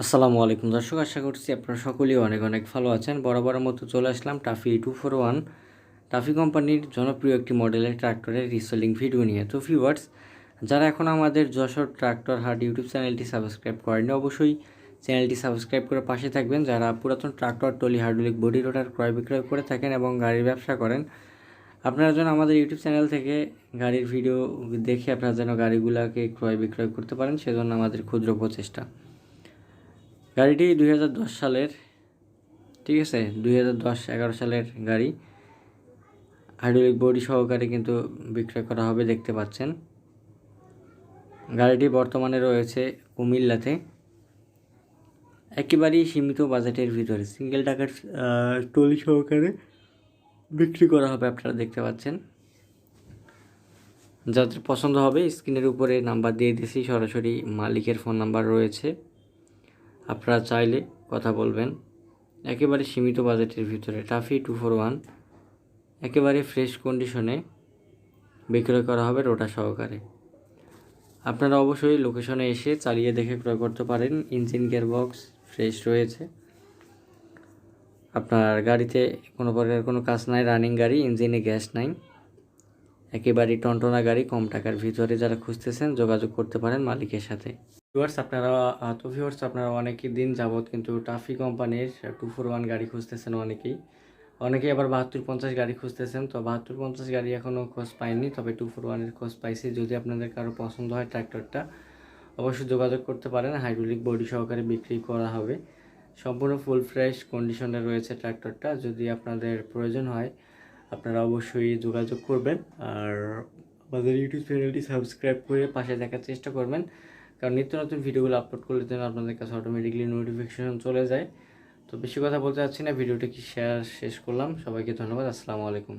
আসসালামু আলাইকুম দর্শক, আশা করছি আপনারা সকলেই অনেক অনেক ভালো আছেন। বরাবরের মতো চলে আসলাম টাফি 241 টাফি কোম্পানির জনপ্রিয় একটি মডেলের ট্রাক্টরের রিসেলিং ভিডিও নিয়ে। তো ভিউয়ার্স, যারা এখন আমাদের যশোর ট্রাক্টর হাট ইউটিউব চ্যানেলটি সাবস্ক্রাইব করেনি, অবশ্যই চ্যানেলটি সাবস্ক্রাইব করে পাশে থাকবেন। যারা পুরাতন ট্রাক্টর, টলি, হাইড্রোলিক, বডি রোটার ক্রয় বিক্রয় করে থাকেন এবং গাড়ির ব্যবসা করেন, আপনারা যেন আমাদের ইউটিউব চ্যানেল থেকে গাড়ির ভিডিও দেখে আপনারা যেন গাড়িগুলোকে ক্রয় বিক্রয় করতে পারেন, সেজন্য আমাদের ক্ষুদ্র প্রচেষ্টা। গাড়িটি 2010 সালের, ঠিক আছে, 2010-11 সালের গাড়ি। হাইড্রোলিক বডি সহকারে কিন্তু বিক্রয় করা হবে, দেখতে পাচ্ছেন। গাড়িটি বর্তমানে রয়েছে কুমিল্লাতে, একেবারেই সীমিত বাজেটের ভিতরে সিঙ্গেল টাকার টলি সহকারে বিক্রি করা হবে, আপনারা দেখতে পাচ্ছেন। যাদের পছন্দ হবে স্ক্রিনের উপরে নাম্বার দিয়ে দিয়েছি, সরাসরি মালিকের ফোন নাম্বার রয়েছে, আপনারা চাইলে কথা বলবেন। একেবারে সীমিত বাজেটের ভিতরে টাফি 241 একেবারে ফ্রেশ কন্ডিশনে বিক্রয় করা হবে রোটা সহকারে। আপনারা অবশ্যই লোকেশনে এসে চালিয়ে দেখে ক্রয় করতে পারেন। ইঞ্জিন গিয়ারবক্স ফ্রেশ রয়েছে। আপনার গাড়িতে কোনো প্রকার কোনো কাজ নাই, রানিং গাড়ি, ইঞ্জিনে গ্যাস নাই, একেবারেই টনটনা গাড়ি। কম টাকার ভিতরে যারা খুঁজতেছেন যোগাযোগ করতে পারেন মালিকের সাথে। আপনারা অনেকই দিন যাবৎ কিন্তু টাফি কোম্পানির 241 গাড়ি খুঁজতেছেন, অনেকেই আবার 72-50 গাড়ি খুঁজতেছেন। তো 72-50 গাড়ি এখনও খোঁজ পাইনি, তবে 241-এর খোঁজ পাইছি। যদি আপনাদের কারো পছন্দ হয় ট্র্যাক্টরটা, অবশ্যই যোগাযোগ করতে পারেন। হাইড্রোলিক বডি সহকারে বিক্রি করা হবে, সম্পূর্ণ ফুল ফ্রেশ কন্ডিশনে রয়েছে ট্র্যাক্টরটা। যদি আপনাদের প্রয়োজন হয় আপনারা অবশ্যই যোগাযোগ করবেন, আর আমাদের ইউটিউব চ্যানেলটি সাবস্ক্রাইব করে পাশে দেখার চেষ্টা করবেন, কারণ নিত্য নতুন ভিডিওগুলো আপলোড করলে যেন আপনাদের কাছে অটোমেটিকলি নোটিফিকেশন চলে যায়। তো বেশি কথা বলতে চাচ্ছি না, ভিডিওটা শেষ করলাম। সবাইকে ধন্যবাদ। আসসালামু আলাইকুম।